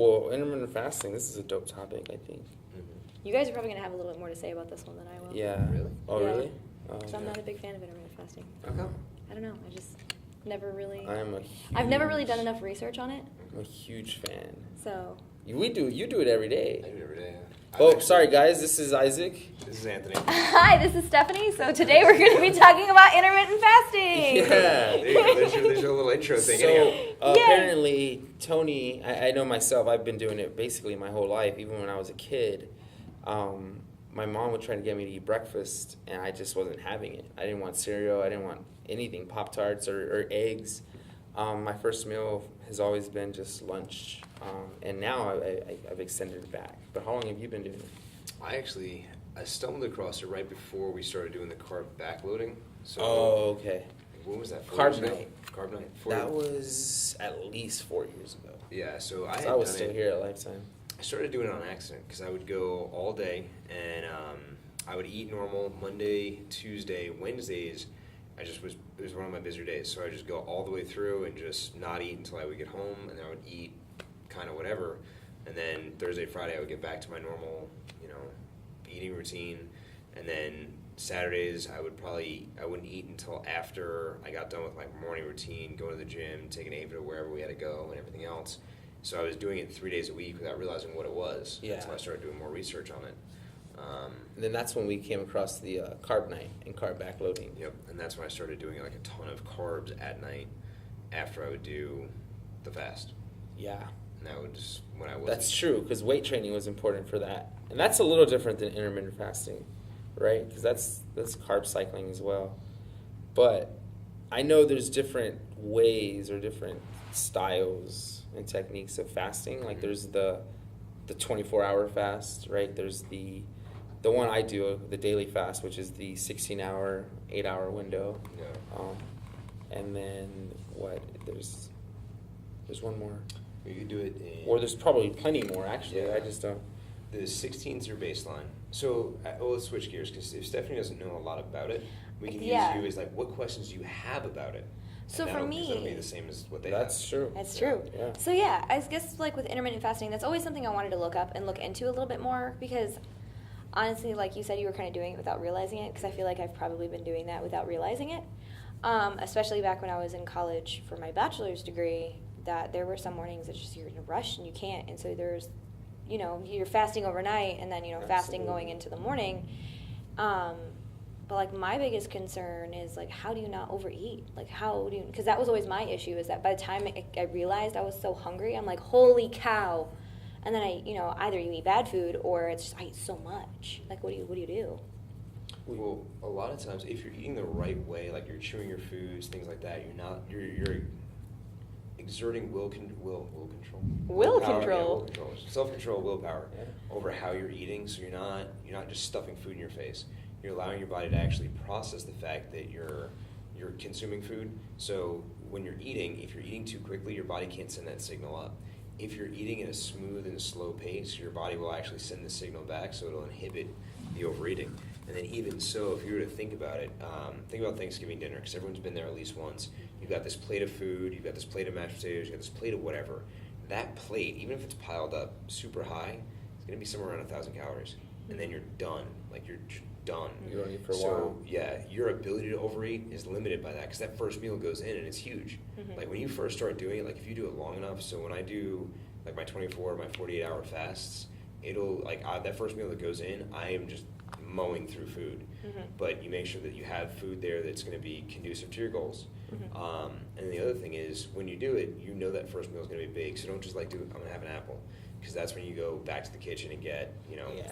Well, intermittent fasting, this is a dope topic, I think. You guys are probably going to have a little bit more to say about this one than I will. Yeah. Really? Oh, Yeah. really? Because I'm not a big fan of intermittent fasting. How come? I don't know. I just never really... I've never really done enough research on it. I'm a huge fan. So... You do it every day. I do it every day. Oh, sorry guys, this is Isaac. This is Anthony. Hi, this is Stephanie. So today we're going to be talking about intermittent fasting. Yeah. There's your little intro thing. So apparently, Tony, I know myself, I've been doing it basically my whole life, even when I was a kid. My mom would try to get me to eat breakfast, and I just wasn't having it. I didn't want cereal. I didn't want anything, Pop-Tarts or eggs. My first meal has always been just lunch, and now I've extended it back. But how long have you been doing it? I stumbled across it right before we started doing the carb backloading. So okay. When was that? Carb night. Carb night. That was at least 4 years ago. Yeah, so I was still here at Lifetime. I started doing it on accident because I would go all day and I would eat normal Monday, Tuesday, Wednesdays. It was one of my busier days, so I just go all the way through and just not eat until I would get home, and then I would eat kind of whatever, and then Thursday, Friday I would get back to my normal, eating routine, and then Saturdays I wouldn't eat until after I got done with my morning routine, going to the gym, taking Ava to wherever we had to go, and everything else. So I was doing it 3 days a week without realizing what it was. Yeah. Until I started doing more research on it. And then that's when we came across the carb night and carb backloading. Yep, and that's when I started doing like a ton of carbs at night after I would do the fast. Yeah. And that would just, when I was... That's true, because weight training was important for that. And that's a little different than intermittent fasting, right? Because that's carb cycling as well. But I know there's different ways or different styles and techniques of fasting. Like there's the 24-hour fast, right? There's the one I do, the daily fast, which is the 16-hour, 8-hour window. Yeah. And then there's one more. You could do it in... Or there's probably plenty more, actually. Yeah. I just don't... The 16's your baseline. So, let's switch gears, because if Stephanie doesn't know a lot about it, we can use you as, like, what questions do you have about it? So for me... that'll be the same as what they That's have. true. That's true. Yeah. So yeah, I guess like with intermittent fasting, that's always something I wanted to look up and look into a little bit more, because honestly, like you said, you were kind of doing it without realizing it, because I feel like I've probably been doing that without realizing it. Especially back when I was in college for my bachelor's degree, that there were some mornings that just you're in a rush and you can't, and so there's, you're fasting overnight and then, fasting going into the morning. But like my biggest concern is like, how do you not overeat? Like because that was always my issue, is that by the time I realized I was so hungry, I'm like, holy cow. And then either you eat bad food or it's just, I eat so much. Like, what do you do? Well, a lot of times, if you're eating the right way, like you're chewing your foods, things like that, you're exerting will control, self-control, willpower over how you're eating. So you're not just stuffing food in your face. You're allowing your body to actually process the fact that you're consuming food. So when you're eating, if you're eating too quickly, your body can't send that signal up. If you're eating at a smooth and slow pace, your body will actually send the signal back, so it'll inhibit the overeating. And then even so, if you were to think about it, think about Thanksgiving dinner, because everyone's been there at least once. You've got this plate of food, you've got this plate of mashed potatoes, you've got this plate of whatever. That plate, even if it's piled up super high, it's going to be somewhere around 1,000 calories. And then you're done. Like, you're done. You don't eat for a while. So, yeah, your ability to overeat is limited by that, because that first meal goes in and it's huge. Mm-hmm. Like, when you first start doing it, like, if you do it long enough, so when I do, like, my 24, my 48-hour fasts, it'll, like, that first meal that goes in, I am just mowing through food. Mm-hmm. But you make sure that you have food there that's going to be conducive to your goals. Mm-hmm. And the other thing is, when you do it, you know that first meal is going to be big, so don't just, like, I'm going to have an apple. Because that's when you go back to the kitchen and get,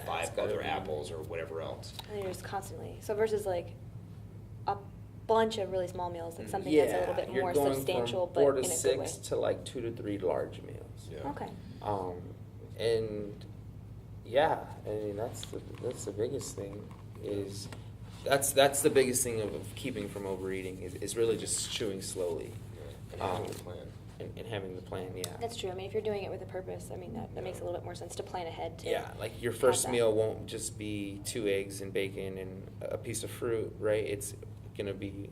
5 other apples or whatever else. And you're just constantly. So versus like a bunch of really small meals, like something that's a little bit more substantial, from 4 but to in a 6 good way. to like 2 to 3 large meals. Yeah. Okay. And yeah, I mean that's the biggest thing is that's the biggest thing of keeping from overeating is really just chewing slowly. Yeah. And having a plan. And having the plan, yeah. That's true. I mean, if you're doing it with a purpose, I mean, that makes a little bit more sense to plan ahead. Like your first meal won't just be 2 eggs and bacon and a piece of fruit, right? It's going to be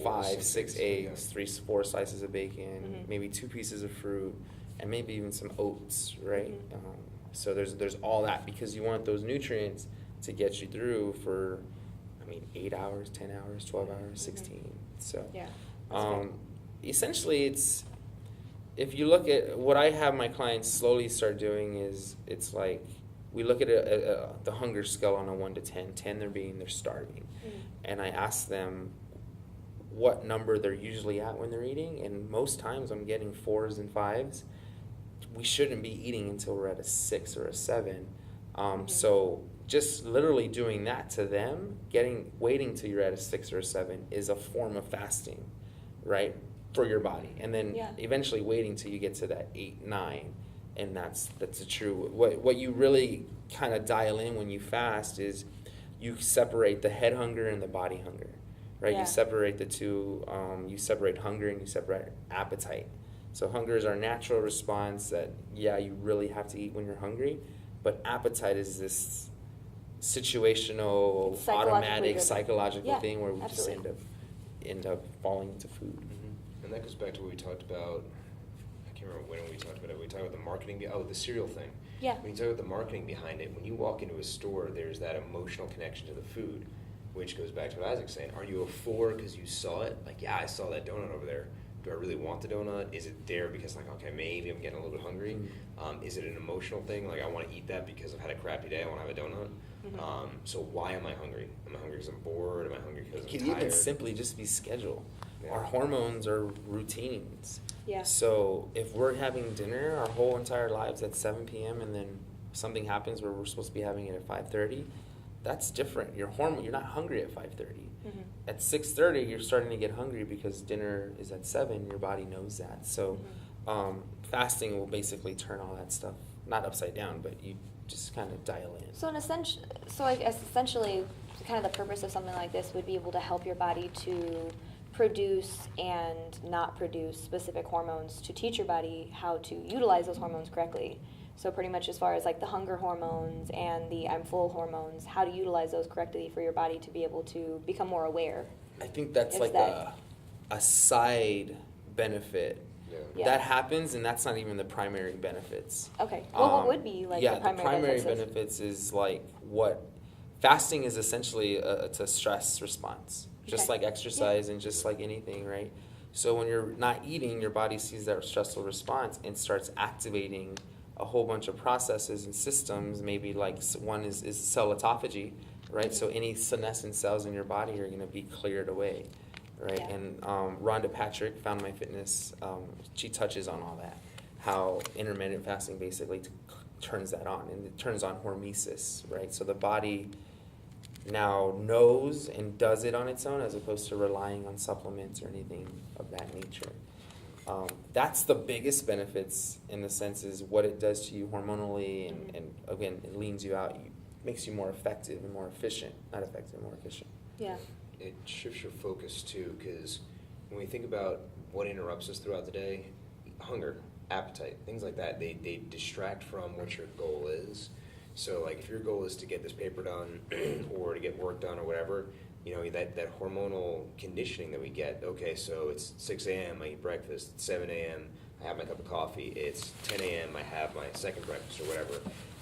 5, 6 eggs, 3, 4 slices of bacon, maybe 2 pieces of fruit, and maybe even some oats, right? Mhm. So there's all that, because you want those nutrients to get you through for, 8 hours, 10 hours, 12 hours, 16. So Yeah. That's great. essentially, if you look at what I have my clients slowly start doing, is it's like we look at the hunger scale on a 1 to 10. 10 they're starving, and I ask them what number they're usually at when they're eating, and most times I'm getting 4s and 5s. We shouldn't be eating until we're at a 6 or a 7. So just literally doing that to them, waiting till you're at a 6 or a 7 is a form of fasting, right, for your body, and then eventually waiting till you get to that 8, 9, and that's a true. What you really kind of dial in when you fast is you separate the head hunger and the body hunger, right? Yeah. You separate the two. You separate hunger and you separate appetite. So hunger is our natural response that, you really have to eat when you're hungry, but appetite is this situational, automatic, psychological thing where we absolutely. just end up falling into food. Mm-hmm. And that goes back to what we talked about. I can't remember when we talked about it. We talked about the marketing. The cereal thing. Yeah. When you talk about the marketing behind it, when you walk into a store, there's that emotional connection to the food, which goes back to what Isaac's saying. Are you a 4 because you saw it? Like, I saw that donut over there. Do I really want the donut? Is it there because, like, okay, maybe I'm getting a little bit hungry? Is it an emotional thing? Like, I want to eat that because I've had a crappy day. I want to have a donut. So why am I hungry? Am I hungry because I'm bored? Am I hungry because I'm It tired? can even simply just be schedule. Yeah. Our hormones are routines. Yeah. So if we're having dinner our whole entire lives at 7 p.m. and then something happens where we're supposed to be having it at 5:30, that's different. Your hormone, you're not hungry at 5:30. At 6:30, you're starting to get hungry because dinner is at 7. Your body knows that. So fasting will basically turn all that stuff, not upside down, but you just kind of dial in. So I guess essentially, kind of the purpose of something like this would be able to help your body to produce and not produce specific hormones, to teach your body how to utilize those hormones correctly. So pretty much as far as like the hunger hormones and the I'm full hormones, how to utilize those correctly for your body to be able to become more aware. I think that's like a side benefit. Yeah. That happens, and that's not even the primary benefits. Okay. Well, what would be like the primary benefits is like what fasting is essentially it's a stress response, just like exercise and just like anything, right? So when you're not eating, your body sees that stressful response and starts activating a whole bunch of processes and systems. Maybe like one is cell autophagy, right? So any senescent cells in your body are going to be cleared away, right? Yeah. And Rhonda Patrick, Found My Fitness, she touches on all that, how intermittent fasting basically turns that on, and it turns on hormesis, right? So the body now knows and does it on its own, as opposed to relying on supplements or anything of that nature. That's the biggest benefits, in the sense is what it does to you hormonally, and again, it leans you out, makes you more effective and more efficient. Not effective, more efficient. Yeah. It shifts your focus too, because when we think about what interrupts us throughout the day, hunger, appetite, things like that, they distract from what your goal is. So like if your goal is to get this paper done or to get work done or whatever, you know, that hormonal conditioning that we get, okay, so it's 6 a.m., I eat breakfast, it's 7 a.m., I have my cup of coffee, it's 10 a.m., I have my second breakfast or whatever.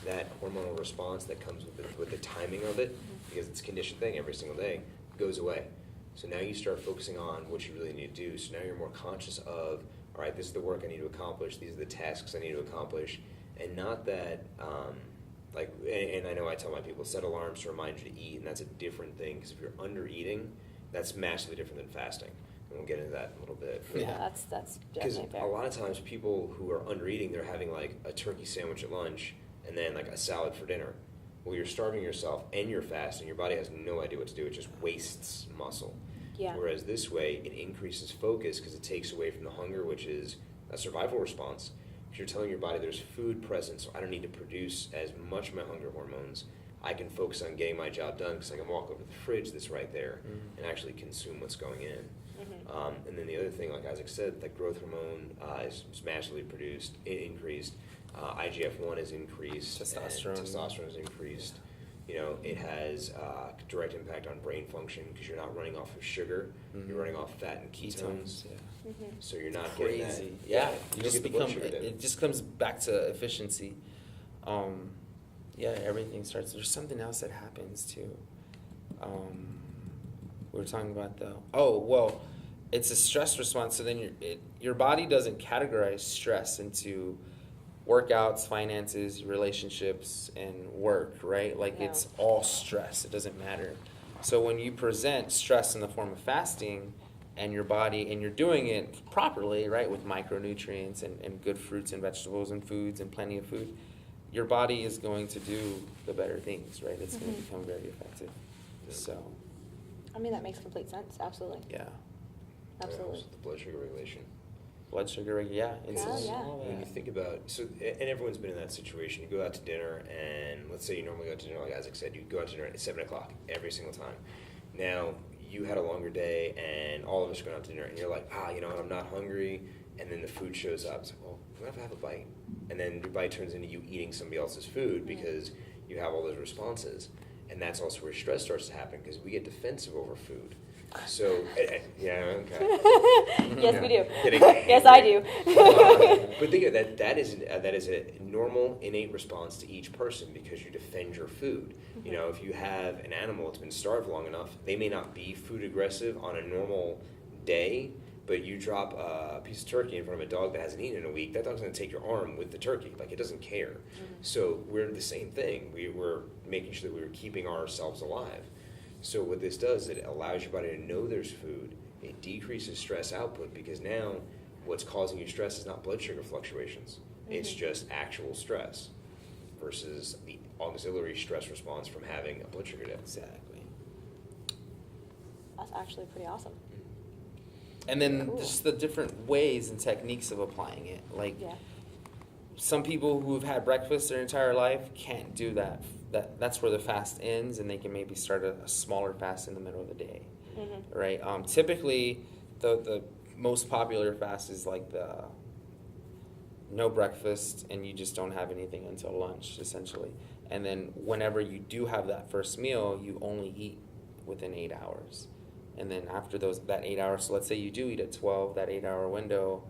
That hormonal response that comes with the timing of it, because it's a conditioned thing every single day, goes away. So now you start focusing on what you really need to do. So now you're more conscious of, all right, this is the work I need to accomplish, these are the tasks I need to accomplish, and not that, and I know I tell my people, set alarms to remind you to eat, and that's a different thing, because if you're under eating, that's massively different than fasting. And we'll get into that in a little bit. Yeah, that's definitely fair. Because a lot of times people who are under eating, they're having like a turkey sandwich at lunch and then like a salad for dinner. Well, you're starving yourself and you're fasting. Your body has no idea what to do. It just wastes muscle. Yeah. Whereas this way, it increases focus because it takes away from the hunger, which is a survival response. Because you're telling your body there's food present, so I don't need to produce as much of my hunger hormones. I can focus on getting my job done because I can walk over to the fridge that's right there and actually consume what's going in. And then the other thing, like Isaac said, the growth hormone is massively increased. IGF-1 is increased. Testosterone is increased. It has direct impact on brain function because you're not running off of sugar, you're running off fat and ketones. Yeah. So you're not getting that. Crazy. Yeah, you you don't just get the blood become. sugar dip. It just comes back to efficiency. Yeah, everything starts. There's something else that happens too. We were talking about it's a stress response. So then your body doesn't categorize stress into workouts, finances, relationships, and work, right? Like No. it's all stress. It doesn't matter. So when you present stress in the form of fasting, and your body, and you're doing it properly, right, with micronutrients and good fruits and vegetables and foods and plenty of food, your body is going to do the better things, right? It's going to become very effective. So, I mean, that makes complete sense. Absolutely. yeah. Absolutely. The blood sugar regulation. Blood sugar, yeah. It's Oh, yeah. all When you that. think about, and everyone's been in that situation. You go out to dinner, and let's say you normally go out to dinner, like Isaac said, you go out to dinner at 7 o'clock every single time. Now, you had a longer day, and all of us are going out to dinner, and you're like, I'm not hungry, and then the food shows up. It's like, well, what if I have a bite? And then your bite turns into you eating somebody else's food because you have all those responses. And that's also where stress starts to happen because we get defensive over food. So, yeah, okay. Yes, we do. Getting Yes, I do. But think of that. That is a normal, innate response to each person because you defend your food. If you have an animal that's been starved long enough, they may not be food aggressive on a normal day, but you drop a piece of turkey in front of a dog that hasn't eaten in a week, that dog's going to take your arm with the turkey. Like, it doesn't care. So we're the same thing. We're making sure that we're keeping ourselves alive. So what this does, it allows your body to know there's food. It decreases stress output because now what's causing you stress is not blood sugar fluctuations. It's just actual stress versus the auxiliary stress response from having a blood sugar dip. Exactly. That's actually pretty awesome. And then Cool. just the different ways and techniques of applying it. Like, Yeah. some people who've had breakfast their entire life can't do that. That's where the fast ends, and they can maybe start a smaller fast in the middle of the day, right? Typically, the most popular fast is like the no breakfast, and you just don't have anything until lunch, essentially. And then whenever you do have that first meal, you only eat within 8 hours. And then after that 8 hours, so let's say you do eat at 12, that 8 hour window,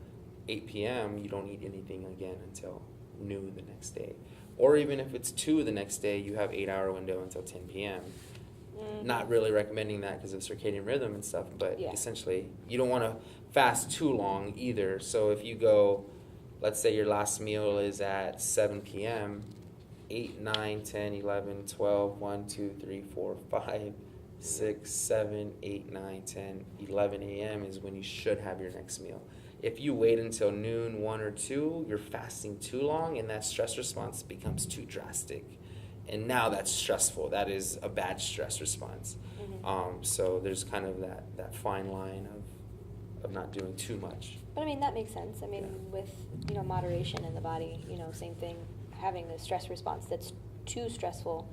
8 p.m., you don't eat anything again until noon the next day. Or even if it's 2 the next day, you have 8 hour window until 10 p.m. Not really recommending that because of circadian rhythm and stuff, but essentially you don't want to fast too long either. So if you go, let's say your last meal is at 7 p.m., 8, 9, 10, 11, 12, 1, 2, 3, 4, 5, 6, 7, 8, 9, 10, 11 a.m. is when you should have your next meal. If you wait until noon, 1 or 2, you're fasting too long, and that stress response becomes too drastic. And now that's stressful. That is a bad stress response. So there's kind of that fine line of not doing too much. But I mean, that makes sense. I mean, with, moderation in the body, same thing, having the stress response that's too stressful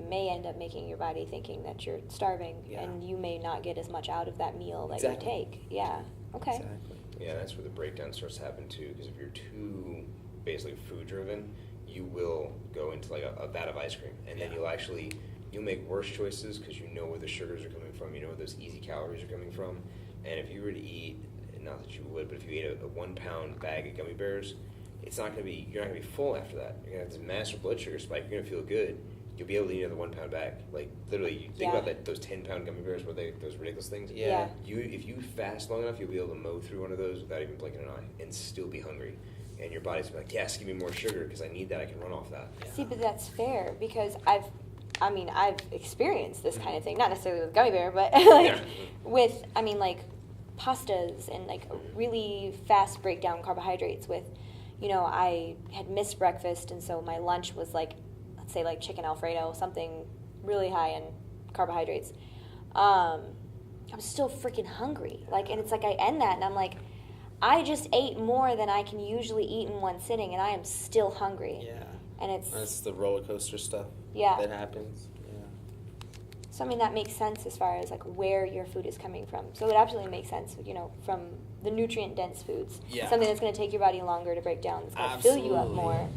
may end up making your body thinking that you're starving, and you may not get as much out of that meal that you take. Yeah. Okay. Exactly. Yeah, that's where the breakdown starts to happen too, because if you're too basically food driven, you will go into like a vat of ice cream, and then you'll make worse choices because you know where the sugars are coming from, you know where those easy calories are coming from. And if you were to eat, not that you would, but if you ate a 1 pound bag of gummy bears, you're not gonna be full after that. You're gonna have this massive blood sugar spike. You're gonna feel good. You'll be able to eat another 1 pound bag. Like, literally, you think about those 10 pound gummy bears, those ridiculous things. Yeah. If you fast long enough, you'll be able to mow through one of those without even blinking an eye and still be hungry. And your body's like, yes, give me more sugar because I need that. I can run off that. See, but that's fair because I've experienced this kind of thing, not necessarily with gummy bear, but with, pastas and like really fast breakdown carbohydrates with, I had missed breakfast, and so my lunch was like, let's say like chicken Alfredo, something really high in carbohydrates. I was still freaking hungry. And it's like I end that and I'm like, I just ate more than I can usually eat in one sitting, and I am still hungry. Yeah. And That's the roller coaster stuff that happens. Yeah. So, that makes sense as far as, where your food is coming from. So it absolutely makes sense, from the nutrient-dense foods. Yeah. Something that's going to take your body longer to break down. It's going to fill you up more.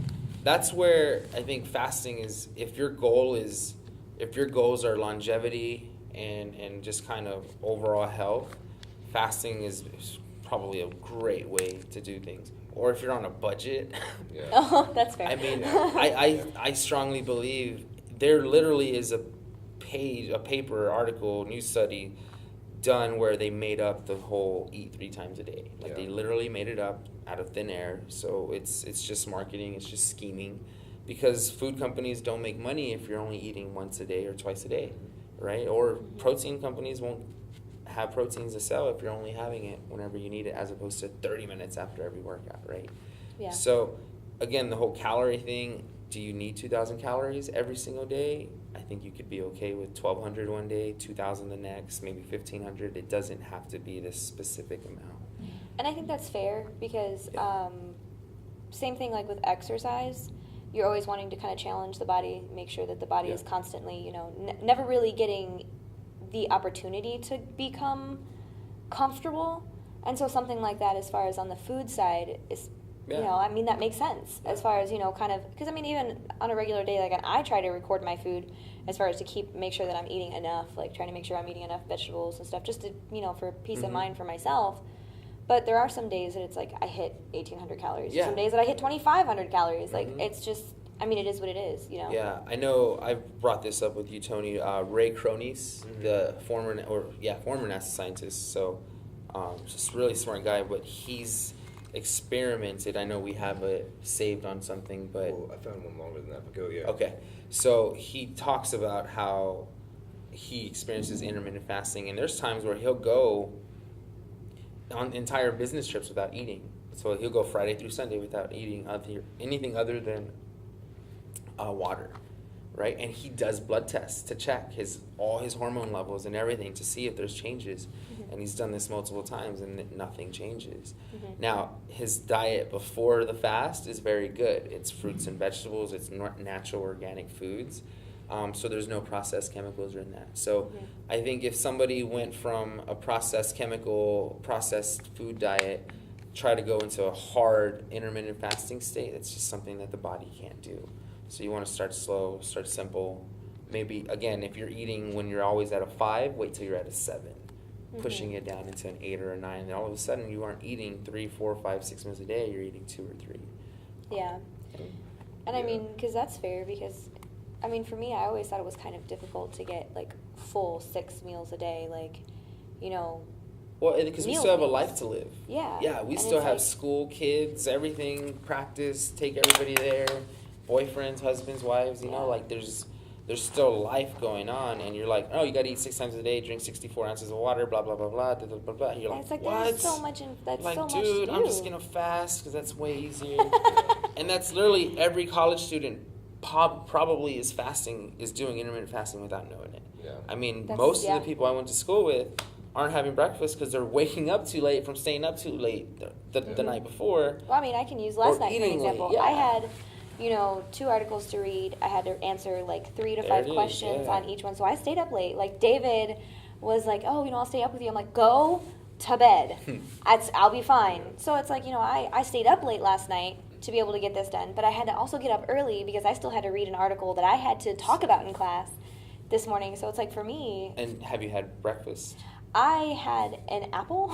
That's where I think fasting is, if your goal is if your goals are longevity and just kind of overall health, fasting is probably a great way to do things. Or if you're on a budget, Yeah. Oh, that's fair. I mean, I strongly believe there literally is a paper, article, news study done where they made up the whole eat 3 times a day. Like they Yeah. literally made it up out of thin air. So it's just marketing, it's just scheming, because food companies don't make money if you're only eating once a day or twice a day, right? Or protein companies won't have proteins to sell if you're only having it whenever you need it, as opposed to 30 minutes after every workout, right? Yeah. So again, the whole calorie thing, do you need 2,000 calories every single day? I think you could be okay with 1,200 one day, 2,000 the next, maybe 1,500. It doesn't have to be this specific amount. And I think that's fair because Yeah. same thing like with exercise. You're always wanting to kind of challenge the body, make sure that the body Yeah. is constantly, never really getting the opportunity to become comfortable. And so something like that, as far as on the food side, is, Yeah. I mean, that makes sense as far as, kind of, because I mean, even on a regular day, like I try to record my food as far as to make sure that I'm eating enough, like trying to make sure I'm eating enough vegetables and stuff, just to, for peace of Mhm. mind for myself. But there are some days that it's like I hit 1,800 calories. Yeah. Some days that I hit 2,500 calories. Like, Mhm. it's just, I mean, it is what it is, Yeah, I know I've brought this up with you, Tony. Ray Cronies, the former NASA scientist, so just really smart guy, but he's experimented. I know we have it saved on something, but Well, I found one longer than that, but go, yeah. okay. So he talks about how he experiences intermittent fasting, and there's times where he'll go on entire business trips without eating. So he'll go Friday through Sunday without eating anything other than water, right? And he does blood tests to check all his hormone levels and everything to see if there's changes. Mhm. And he's done this multiple times, and nothing changes. Mhm. Now, his diet before the fast is very good. It's fruits and vegetables. It's natural organic foods. So there's no processed chemicals in that. So Mhm. I think if somebody went from a processed food diet, try to go into a hard intermittent fasting state, it's just something that the body can't do. So you want to start slow, start simple. Maybe, again, if you're eating when you're always at a 5, wait till you're at a 7. Pushing Mhm. it down into an 8 or a 9. And all of a sudden you aren't eating 3, 4, 5, 6 meals a day. You're eating 2 or 3. Yeah. And I Yeah. mean, because that's fair, because, I mean, for me, I always thought it was kind of difficult to get, like, full 6 meals a day, like, Well, because we Meal still have a meals. life to live. yeah. Yeah, we And still it's have like- school, kids, everything, practice, take everybody there, boyfriends, husbands, wives, Yeah. like there's still life going on, and you're like, oh, you gotta eat 6 times a day, drink 64 ounces of water, blah, blah, blah, blah, blah, blah, blah. And you're And like, it's like, what? there's so much, Like, so much dude, to do. I'm just gonna fast because that's way easier. And that's literally every college student probably is doing intermittent fasting without knowing it. Yeah. I mean, That's- most yeah. of the people I went to school with aren't having breakfast because they're waking up too late from staying up too late the Mhm. night before. Well, I mean, I can use last Or night for an eating late, example. yeah. I had, 2 articles to read. I had to answer like 3 to There 5 it is, questions yeah. on each one. So I stayed up late. Like David was like, "Oh, I'll stay up with you." I'm like, "Go to bed. I'll be fine." So it's like, I stayed up late last night to be able to get this done, but I had to also get up early because I still had to read an article that I had to talk about in class this morning. So it's like, for me, And have you had breakfast? I had an apple,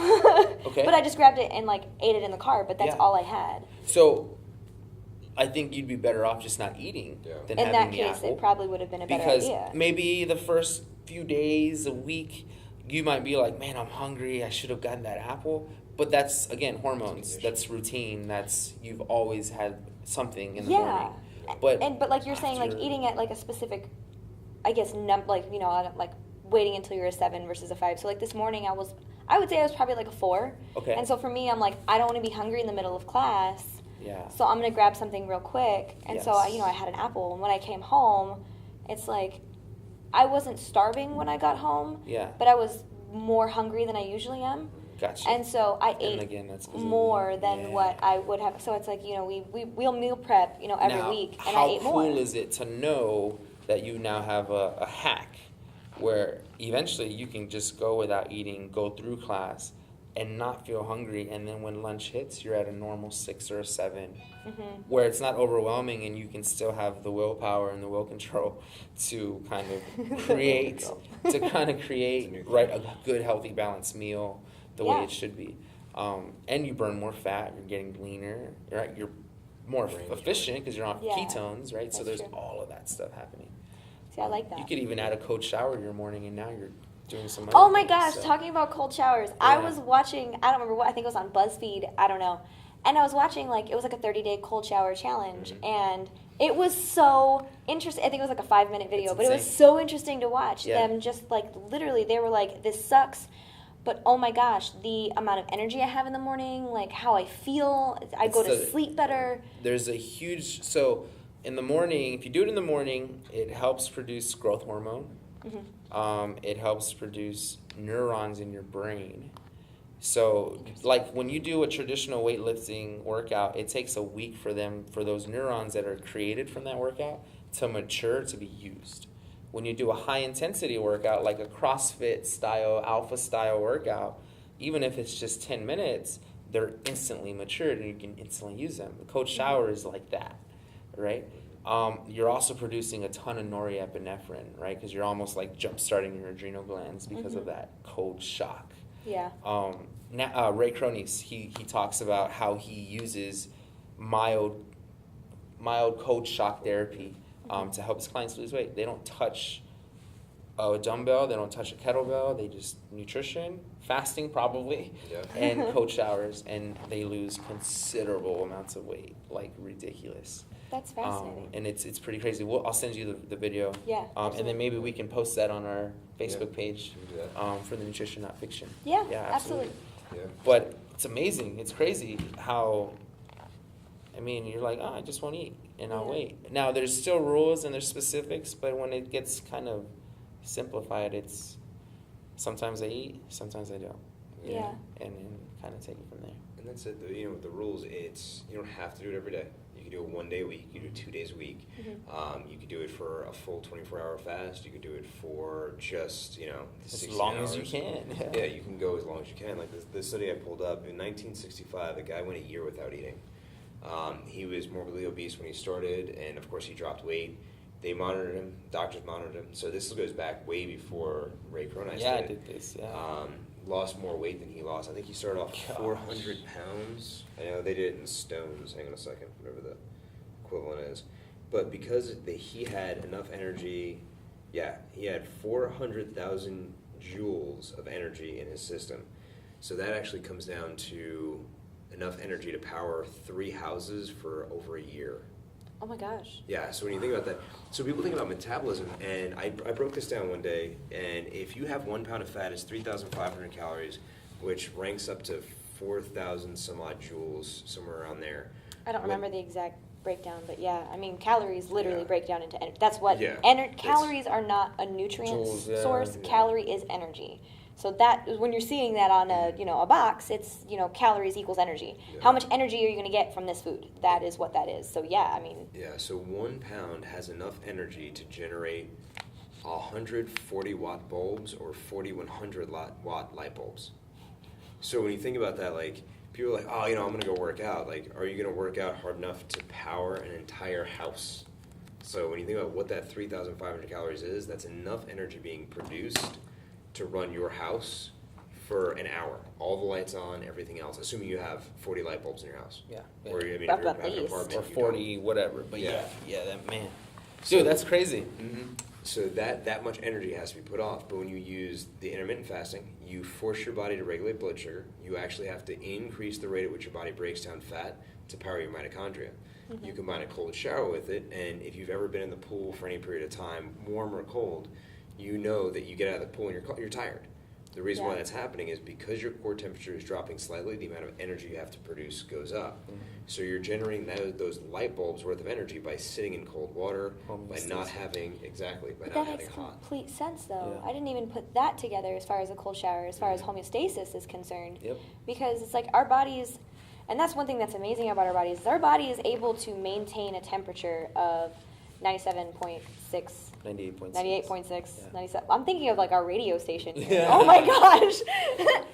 Okay. but I just grabbed it and like ate it in the car. But that's Yeah. all I had. So I think you'd be better off just not eating Yeah. than In having that the case, apple. it probably would have been a better Because idea. maybe the first few days, a week, you might be like, man, I'm hungry. I should have gotten that apple. But that's, again, hormones. That's routine. That's, you've always had something in the morning. But like you're saying, like after- eating at like a specific, I guess, like waiting until you're a 7 versus a 5. So like this morning, I would say I was probably like a 4. Okay. And so for me, I'm like, I don't want to be hungry in the middle of class. Yeah. So I'm gonna grab something real quick. And so Yes. I had an apple. And when I came home, it's like I wasn't starving when I got home. Yeah. But I was more hungry than I usually am. Gotcha. And so I And ate again, that's 'cause of- more than yeah. what I would have. So it's like, we'll meal prep, every Now, week, and how I ate cool more. is it to know that you now have a hack where eventually you can just go without eating, go through class, and not feel hungry, and then when lunch hits, you're at a normal 6 or a 7, Mm-hmm. where it's not overwhelming, and you can still have the willpower and the will control to kind of create right a good, healthy, balanced meal the way Yeah. it should be. And you burn more fat, you're getting leaner, right? You're more efficient because you're on Yeah, ketones, right? So that's there's true. all of that stuff happening. See, I like that. You could even add a cold shower in your morning, and now you're doing some other Oh my things, gosh, so. talking about cold showers. I Yeah. was watching, I don't remember what, I think it was on BuzzFeed, I don't know. And I was watching, like, it was like a 30-day cold shower challenge. Mhm. And it was so interesting. I think it was like a 5-minute video, It's but it was insane. so interesting to watch Yeah. them just, like, literally, they were like, this sucks. But oh my gosh, the amount of energy I have in the morning, like how I feel, I It's go to the- sleep better. There's a huge, so in the morning, if you do it in the morning, it helps produce growth hormone. Mm-hmm. It helps produce neurons in your brain. So, like when you do a traditional weightlifting workout, it takes a week for those neurons that are created from that workout to mature to be used. When you do a high intensity workout, like a CrossFit style, alpha style workout, even if it's just 10 minutes, they're instantly matured and you can instantly use them. The cold shower is like that, right? You're also producing a ton of norepinephrine, right? Because you're almost like jump starting your adrenal glands because of that cold shock. Yeah. Ray Cronies, he talks about how he uses mild cold shock therapy to help his clients lose weight. They don't touch a dumbbell, they don't touch a kettlebell, they just nutrition, fasting probably, Yeah. and cold showers, and they lose considerable amounts of weight, like ridiculous. That's fascinating. And it's pretty crazy. I'll send you the video. Yeah, And absolutely. then maybe we can post that on our Facebook page We can do that. for the Nutrition Not Fiction. Yeah, absolutely. absolutely. Yeah. But it's amazing. It's crazy how, I mean, you're like, oh, I just won't eat and I'll Yeah. wait. Now, there's still rules and there's specifics, but when it gets kind of simplified, it's sometimes I eat, sometimes I don't. Yeah. And then kind of take it from there. And that's it. With the rules, it's you don't have to do it every day. You can do it 1 day a week. You can do it 2 days a week. Mhm. You could do it for a full 24-hour fast. You could do it for just the As 16 long as you hours. can. Yeah, you can go as long as you can. Like this study I pulled up in 1965, the guy went a year without eating. He was morbidly obese when he started, and of course he dropped weight. They monitored him. Doctors monitored him. So this goes back way before Ray Cronies Yeah, I did. did this, yeah. Lost more weight than he lost. I think he started off Gosh. 400 pounds. I know they did it in stones. Hang on a second, whatever the equivalent is. But because he had enough energy, he had 400,000 joules of energy in his system. So that actually comes down to enough energy to power 3 houses for over a year. Oh my gosh. Yeah, so when you think about that, so people think about metabolism, and I broke this down one day, and if you have 1 pound of fat, it's 3,500 calories, which ranks up to 4,000 some odd joules, somewhere around there. I don't When- remember the exact breakdown, but yeah, I mean, calories literally Yeah. break down into energy. That's what Yeah. Calories are not a nutrient Joules, yeah. source. Yeah. Calorie is energy. So that when you're seeing that on a box, it's calories equals energy. Yeah. How much energy are you going to get from this food? That is what that is. So yeah, I mean, Yeah, so 1 pound has enough energy to generate 140 watt bulbs or 4,100 watt light bulbs. So when you think about that, like, people are like, oh, I'm going to go work out. Like, are you going to work out hard enough to power an entire house? So when you think about what that 3,500 calories is, that's enough energy being produced to run your house for an hour. All the lights on, everything else, assuming you have 40 light bulbs in your house. Yeah. Or, if you At have an least. apartment. Or you 40, whatever. But Yeah. that man. So- Dude, that's crazy. So that much energy has to be put off. But when you use the intermittent fasting, you force your body to regulate blood sugar. You actually have to increase the rate at which your body breaks down fat to power your mitochondria. You combine a cold shower with it, and if you've ever been in the pool for any period of time, warm or cold, you know that you get out of the pool and you're tired. The reason why Yeah. that's happening is because your core temperature is dropping slightly, the amount of energy you have to produce goes up. So you're generating those light bulbs worth of energy by sitting in cold water, by not Homeostasis. having, by but not that makes having hot. complete sense though. Yeah. I didn't even put that together as far as a cold shower, as far as homeostasis is concerned. Yep. Because it's like our bodies, and that's one thing that's amazing about our bodies, is our body is able to maintain a temperature of 97.6. 98.6. 98.6, Yeah. 97. I'm thinking of like our radio station. Yeah. Oh my gosh.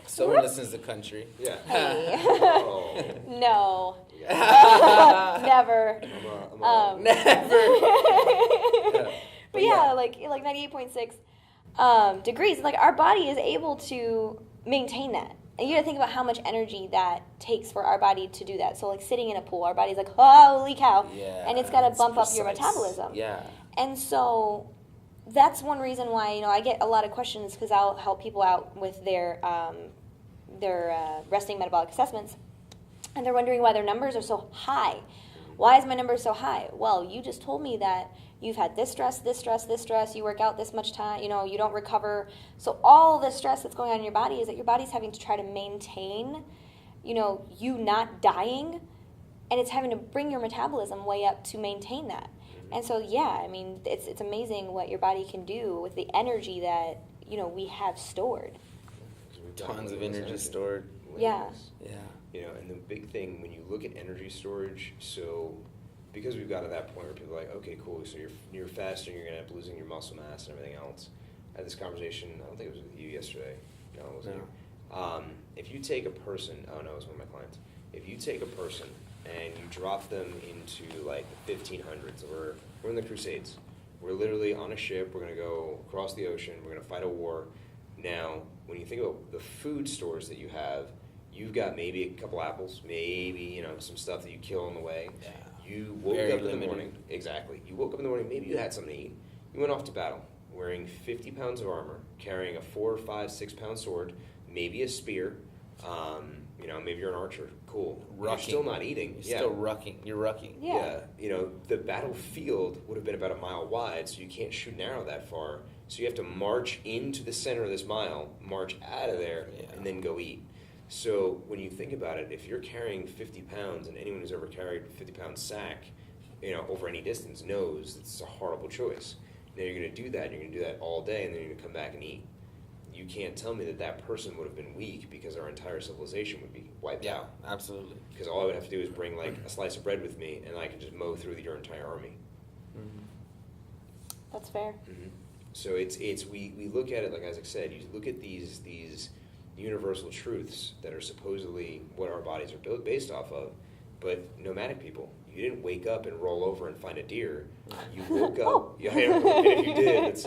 Someone listens to country. Yeah. Hey. Oh. No. Never. Never. But yeah, like 98.6 degrees. Like our body is able to maintain that. And you got to think about how much energy that takes for our body to do that. So like sitting in a pool, our body's like, holy cow. Yeah, And it's got to it's bump up your precise. metabolism. Yeah. And so that's one reason why, you know, I get a lot of questions because I'll help people out with their resting metabolic assessments. And they're wondering why their numbers are so high. Why is my number so high? Well, you just told me that you've had this stress, this stress, this stress, you work out this much time, you know, you don't recover. So all the stress that's going on in your body is that your body's having to try to maintain, you know, you not dying, and it's having to bring your metabolism way up to maintain that. And so, yeah, I mean, it's amazing what your body can do with the energy that, you know, we have stored. Tons of energy stored. Yeah. Yeah. You know, and the big thing when you look at energy storage, so because we've got to that point where people are like, okay, cool, so you're fasting, you're going to end up losing your muscle mass and everything else. I had this conversation, I don't think it was with you yesterday. No, it wasn't you. If you take a person, oh no, it was one of my clients. If you take a person and you drop them into like the 1500s, we're in the Crusades. We're literally on a ship, we're going to go across the ocean, we're going to fight a war. Now, when you think about the food stores that you have, you've got maybe a couple apples, maybe, you know, some stuff that you kill on the way. Yeah. You woke Very up in the limited. morning. Exactly. You woke up in the morning, maybe you had something to eat. You went off to battle wearing 50 pounds of armor, carrying a 4, 5, 6 pound sword, maybe a spear. You know, maybe you're an archer. Cool. Rucking. You're still not eating. You're still rucking. You're rucking. Yeah. You know, the battlefield would have been about a mile wide, so you can't shoot an arrow that far. So you have to march into the center of this mile, march out of there, and then go eat. So when you think about it, if you're carrying 50 pounds, and anyone who's ever carried a 50-pound sack, you know, over any distance knows it's a horrible choice. Now you're going to do that, and you're going to do that all day, and then you're going to come back and eat. You can't tell me that that person would have been weak because our entire civilization would be wiped out. Yeah, absolutely. Because all I would have to do is bring like a slice of bread with me, and I can just mow through your entire army. Mm-hmm. That's fair. Mm-hmm. So we look at it, like Isaac said, you look at these universal truths that are supposedly what our bodies are built based off of, but nomadic people, you didn't wake up and roll over and find a deer. You woke up. Yeah, and if you did,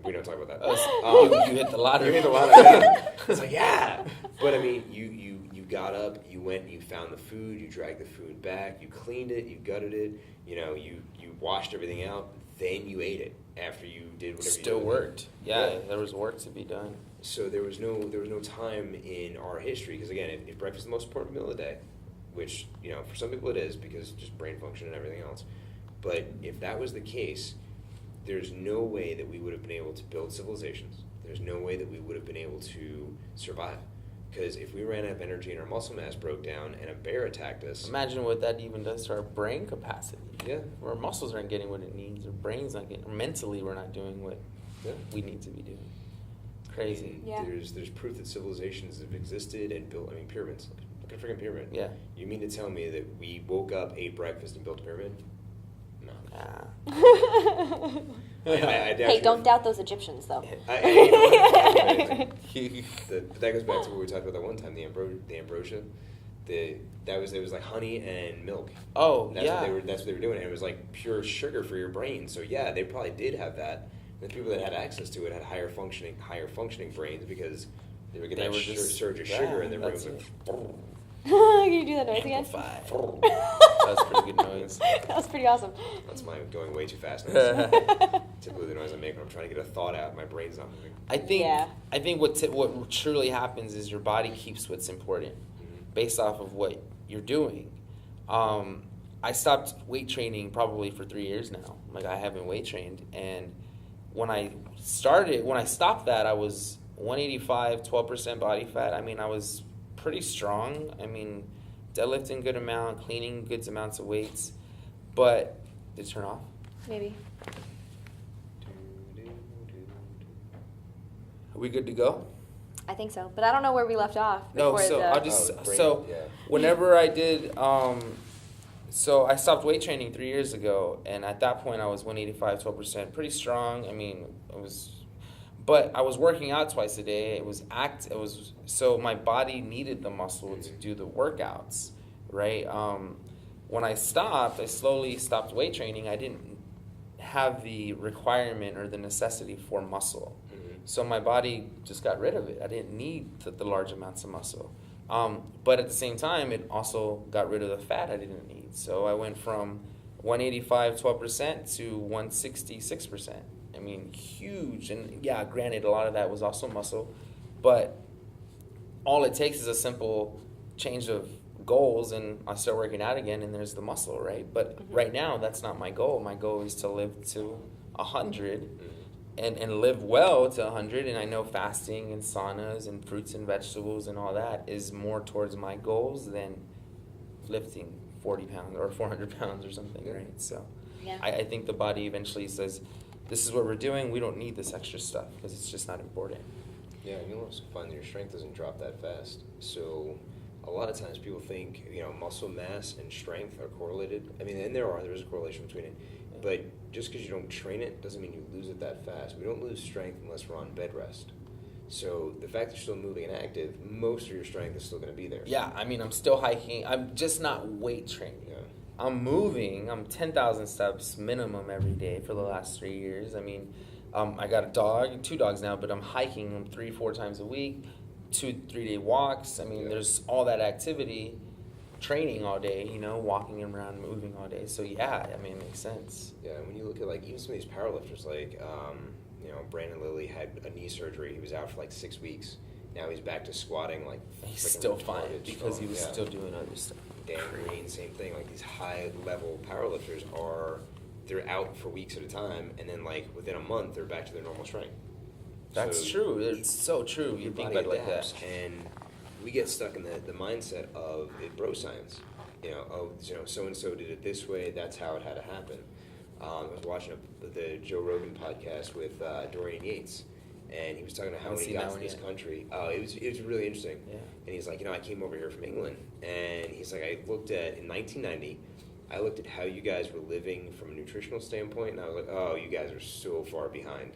we don't talk about that. You hit the lottery. You hit the lottery. Yeah. It's like, yeah. But I mean, you got up, you went, you found the food, you dragged the food back, you cleaned it, you gutted it, you know, you washed everything out, then you ate it after you did whatever Still you did. worked. Yeah, there was work to be done. So there was no time in our history, because again, if breakfast is the most important meal of the day, which, you know, for some people it is because just brain function and everything else, but if that was the case, there's no way that we would have been able to build civilizations. There's no way that we would have been able to survive. Because if we ran out of energy and our muscle mass broke down and a bear attacked us... Imagine what that even does to our brain capacity. Yeah. Our muscles aren't getting what it needs. Our brain's not getting... Mentally, we're not doing what we need to be doing. Crazy. Yeah. There's proof that civilizations have existed and built... I mean, pyramids. Look at a freaking pyramid. Yeah. You mean to tell me that we woke up, ate breakfast, and built a pyramid? No. Ah. Hey, don't doubt those Egyptians, though. But that goes back to what we talked about that one time, the ambrosia. That was like honey and milk. Oh, That's yeah. that's what they were doing, and it was like pure sugar for your brain. So yeah, they probably did have that. The people that had access to it had higher functioning brains because they were getting that surge of sugar, and their brain was like. Can you do that noise again? Amplified. That was pretty good noise. That was pretty awesome. That's my going way too fast noise. Typically the noise I make when I'm trying to get a thought out, my brain's not moving. I think what truly happens is your body keeps what's important based off of what you're doing. I stopped weight training probably for 3 years now. Like, I haven't weight trained, and when I stopped that, I was 185, 12% body fat. I mean, I was pretty strong. I mean, deadlifting good amount, cleaning good amounts of weights. But did it turn off? Maybe. Are we good to go? I think so, but I don't know where we left off. No, before so the... I'll just brain, so yeah. whenever I did So I stopped weight training 3 years ago, and at that point I was 185, 12%, pretty strong. I mean, but I was working out twice a day. So my body needed the muscle to do the workouts, right? When I stopped, I slowly stopped weight training. I didn't have the requirement or the necessity for muscle. So my body just got rid of it. I didn't need the large amounts of muscle. But at the same time, it also got rid of the fat I didn't need. So I went from 185, 12% to 160, 6%. I mean, huge. And yeah, granted, a lot of that was also muscle. But all it takes is a simple change of goals, and I start working out again, and there's the muscle, right? But right now, that's not my goal. My goal is to live to 100 and live well to 100. And I know fasting and saunas and fruits and vegetables and all that is more towards my goals than lifting 40 pounds or 400 pounds or something, right? So Yeah. I think the body eventually says, this is what we're doing. We don't need this extra stuff because it's just not important. Yeah, and you'll also find that your strength doesn't drop that fast. So a lot of times people think, muscle mass and strength are correlated. I mean, and there is a correlation between it. But just because you don't train it doesn't mean you lose it that fast. We don't lose strength unless we're on bed rest. So the fact that you're still moving and active, most of your strength is still going to be there. Yeah, I mean, I'm still hiking. I'm just not weight training. Yeah. I'm moving. I'm 10,000 steps minimum every day for the last 3 years. I mean, I got a dog, 2 dogs now, but I'm hiking them 3-4 times a week, 2-3 day walks. I mean, there's all that activity, training all day, walking around, moving all day. So yeah, I mean, it makes sense. Yeah, and when you look at even some of these powerlifters, Brandon Lilly had a knee surgery. He was out for 6 weeks. Now he's back to squatting He's still fine retarded. because he was still doing other stuff. Dan Green, same thing. These high-level powerlifters they're out for weeks at a time, and then within a month they're back to their normal strength. That's true. It's so true. You think about it like that. And we get stuck in the mindset of it bro science. So and so did it this way. That's how it had to happen. I was watching the Joe Rogan podcast with Dorian Yates, and he was talking about how when he got to this country. It was really interesting. Yeah. And he's like, I came over here from England, and he's like, in 1990, I looked at how you guys were living from a nutritional standpoint, and I was like, oh, you guys are so far behind.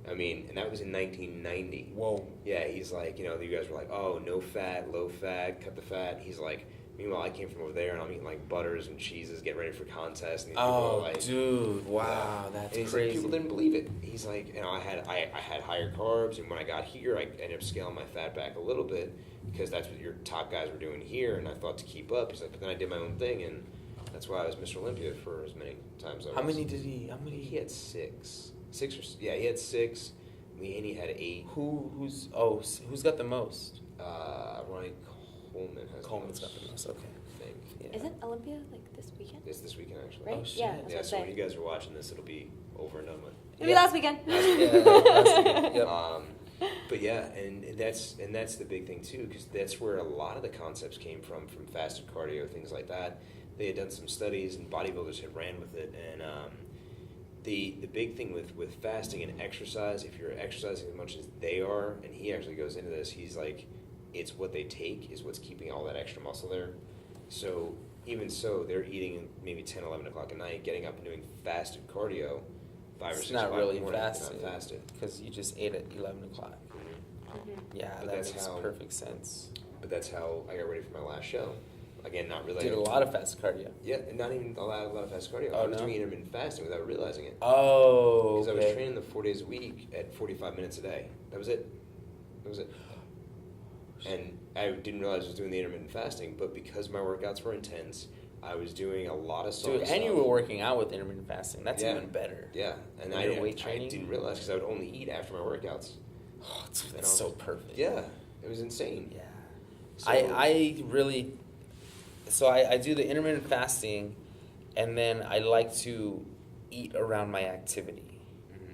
I mean, and that was in 1990. Whoa. Yeah, he's like, you guys were like, oh, no fat, low fat, cut the fat. He's like, meanwhile, I came from over there, and I'm eating butters and cheeses, getting ready for contests. And these people are dude, wow, that's and crazy. People didn't believe it. He's like, I had higher carbs, and when I got here, I ended up scaling my fat back a little bit because that's what your top guys were doing here, and I thought to keep up. He's like, but then I did my own thing, and that's why I was Mr. Olympia for as many times as I was. How many did he? How many? He had 6. He had 6. And he had 8. Who's got the most? Ronnie Coleman has Coleman's the most. got the most. Okay. I think. Yeah. Isn't Olympia this weekend? It's this weekend, actually. Right? Oh, shit. Yeah, that's what I'm So when saying. you guys are watching this, it'll be over and done with. Maybe last weekend. Yep. But yeah, and that's the big thing too, because that's where a lot of the concepts came from fasted cardio, things like that. They had done some studies, and bodybuilders had ran with it, and the big thing with fasting and exercise, if you're exercising as much as they are, and he actually goes into this, he's like, it's what they take is what's keeping all that extra muscle there. So even so, they're eating maybe 10, 11 o'clock at night, getting up and doing fasted cardio 5 or 6 o'clock not really in the morning. fasted. It's not fasted. Because you just ate at 11 o'clock. Yeah, But that that's makes how- perfect sense. But that's how I got ready for my last show. Again, not really. Did a lot of fast cardio. Yeah, and not even a lot of fast cardio. Oh, I was no? doing intermittent fasting without realizing it. Oh, Because I okay. was training the 4 days a week at 45 minutes a day. That was it. And I didn't realize I was doing the intermittent fasting, but because my workouts were intense, I was doing a lot of Dude, stuff. and you were working out with intermittent fasting. That's Yeah. even better. Yeah, and When I you're weight training? didn't realize because I would only eat after my workouts. Oh, dude, And that's I was- so perfect. Yeah, it was insane. Yeah. So, I really, so I do the intermittent fasting, and then I like to eat around my activity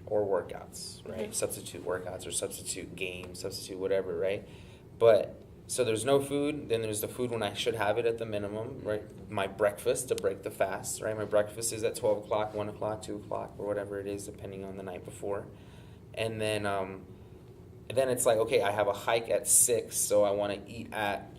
or workouts, right? Mhm. Substitute workouts or substitute games, substitute whatever, right? But so there's no food, then there's the food when I should have it at the minimum, right? My breakfast to break the fast, right? My breakfast is at 12 o'clock, 1 o'clock, 2 o'clock, or whatever it is, depending on the night before. And then it's like, okay, I have a hike at 6, so I want to eat at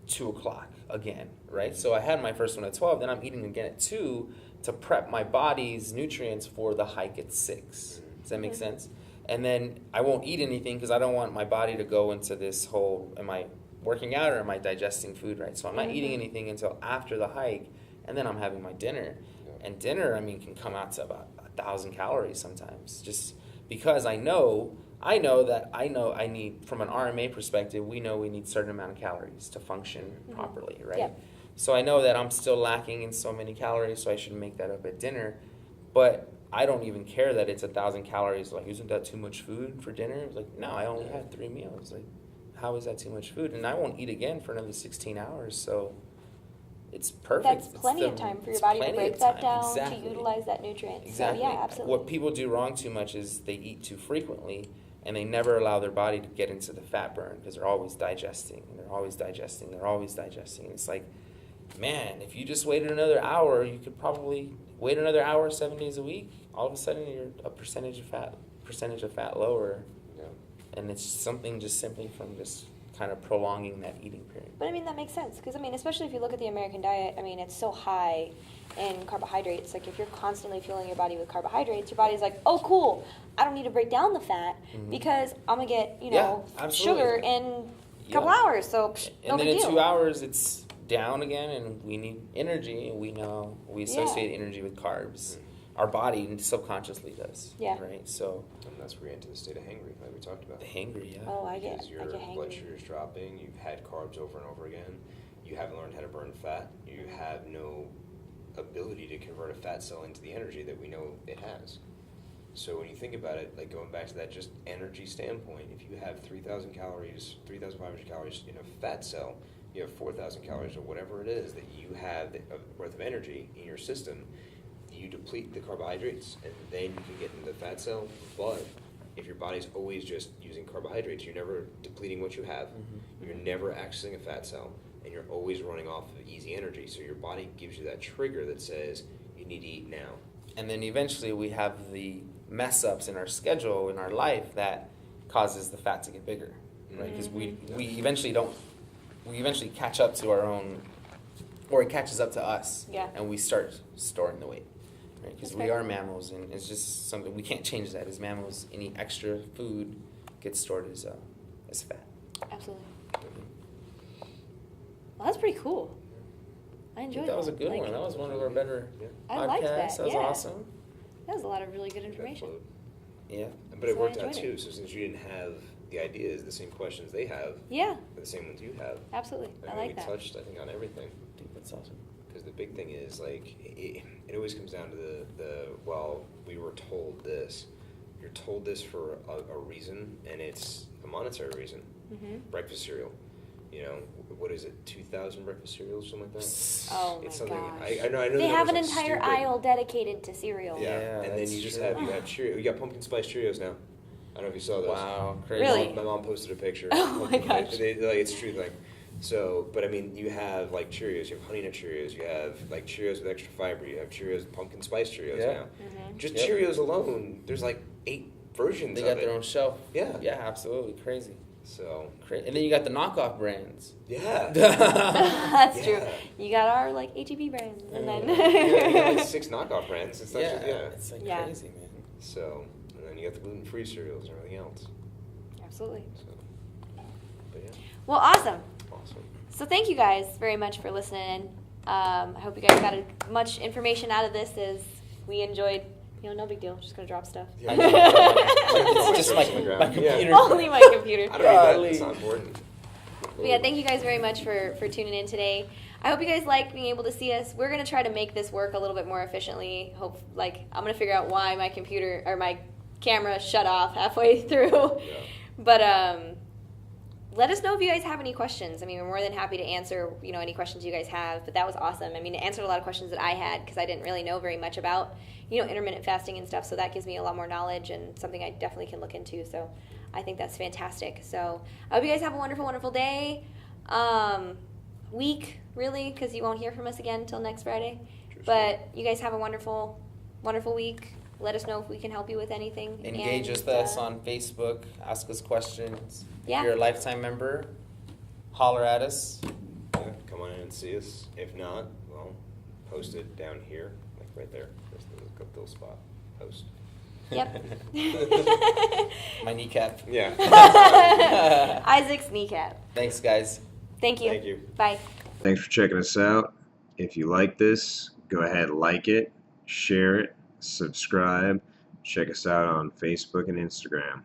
2 o'clock again, right? So I had my first one at 12, then I'm eating again at 2 to prep my body's nutrients for the hike at 6. Does that make sense? And then I won't eat anything because I don't want my body to go into this whole, am I working out or am I digesting food, right? So I'm not eating anything until after the hike, and then I'm having my dinner. And dinner, I mean, can come out to about 1,000 calories sometimes, just because I know I need, from an RMA perspective, we know we need a certain amount of calories to function properly, right? Yep. So I know that I'm still lacking in so many calories, so I should make that up at dinner. But I don't even care that it's 1,000 calories. Like, isn't that too much food for dinner? It's like, no, I only had 3 meals. Like, how is that too much food? And I won't eat again for another 16 hours, so it's perfect. That's plenty of time for your body to break that down, to utilize that nutrient. Exactly. So, yeah, absolutely. What people do wrong too much is they eat too frequently, and they never allow their body to get into the fat burn because they're always digesting, and they're always digesting, they're always digesting. And it's like, man, if you just waited another hour, you could probably wait another hour 7 days a week. All of a sudden, you're a percentage of fat lower. Yeah. And it's something just simply from just kind of prolonging that eating period. But I mean, that makes sense because, I mean, especially if you look at the American diet, I mean, it's so high in carbohydrates. Like, if you're constantly fueling your body with carbohydrates, your body's like, oh, cool, I don't need to break down the fat because I'm going to get, sugar in a couple hours. So, no and then big in deal. 2 hours, it's down again, and we need energy, and we know we associate energy with carbs. Our body subconsciously does. Yeah. Right? So. And that's where you enter the state of hangry, like we talked about. The hangry, yeah. Oh, I get Because your hangry. blood sugar is dropping, you've had carbs over and over again, you haven't learned how to burn fat, you have no ability to convert a fat cell into the energy that we know it has. So when you think about it, like going back to that just energy standpoint, if you have 3,000 calories, 3,500 calories in a fat cell, you have 4,000 calories or whatever it is that you have worth of energy in your system, you deplete the carbohydrates and then you can get into the fat cell. But if your body's always just using carbohydrates, you're never depleting what you have, you're never accessing a fat cell, and you're always running off of easy energy. So your body gives you that trigger that says you need to eat now. And then eventually we have the mess ups in our schedule, in our life, that causes the fat to get bigger, right? Because we eventually catch up to our own, or it catches up to us, and we start storing the weight, right? Because we are mammals, and it's just something we can't change that. As mammals, any extra food gets stored as fat. Absolutely. Well, that's pretty cool. I enjoyed that. That was a good one. That was one of our better podcasts. I liked that. That was awesome. That was a lot of really good information. Yeah. But it So I worked out enjoyed too, it. so since you didn't have the ideas, the same questions they have, Yeah, the same ones you have. absolutely. I like that. We touched, I think, on everything. I think that's awesome. Because the big thing is, like, it always comes down to well, we were told this. You're told this for a reason, and it's a monetary reason. Breakfast cereal. You know, what is it, 2,000 breakfast cereals, something like that? Oh It's my something, gosh. I know They the have an numbers, like, entire stupid. aisle dedicated to cereal. Yeah, and then that's you just true. have Cheerios. You got pumpkin spice Cheerios now. I don't know if you saw those. Wow, crazy. Really? My mom posted a picture. Oh my gosh. It's true thing. So, but I mean, you have like Cheerios, you have Honey Nut Cheerios, you have like Cheerios with extra fiber, you have Cheerios with pumpkin spice Cheerios now. Just Cheerios alone, there's like 8 versions They of got it. their own shelf. Yeah. Yeah, absolutely. Crazy. So. And then you got the knockoff brands. Yeah. That's true. Yeah. You got our like HEB brands, and then You got like 6 knockoff brands. It's not just, It's like crazy, man. So, and then you got the gluten-free cereals and everything else. Absolutely. So, but yeah. Well, awesome. Awesome. So thank you guys very much for listening. I hope you guys got as much information out of this as we enjoyed. No big deal. Just gonna drop stuff. Yeah. It's just my computer. Only my computer. I don't need that. It's not important. But yeah, thank you guys very much for tuning in today. I hope you guys like being able to see us. We're gonna try to make this work a little bit more efficiently. I'm gonna figure out why my computer or my camera shut off halfway through. Yeah. But let us know if you guys have any questions. I mean, we're more than happy to answer, any questions you guys have. But that was awesome. I mean, it answered a lot of questions that I had because I didn't really know very much about, intermittent fasting and stuff. So that gives me a lot more knowledge and something I definitely can look into. So I think that's fantastic. So I hope you guys have a wonderful, wonderful day, week, really, because you won't hear from us again until next Friday. But you guys have a wonderful, wonderful week. Let us know if we can help you with anything. Engage with us on Facebook. Ask us questions. Yeah. If you're a lifetime member, holler at us. And and see us. If not, well, post it down here, like right there. There's the little spot. Post. Yep. My kneecap. Yeah. Isaac's kneecap. Thanks, guys. Thank you. Thank you. Bye. Thanks for checking us out. If you like this, go ahead, like it, share it, subscribe. Check us out on Facebook and Instagram.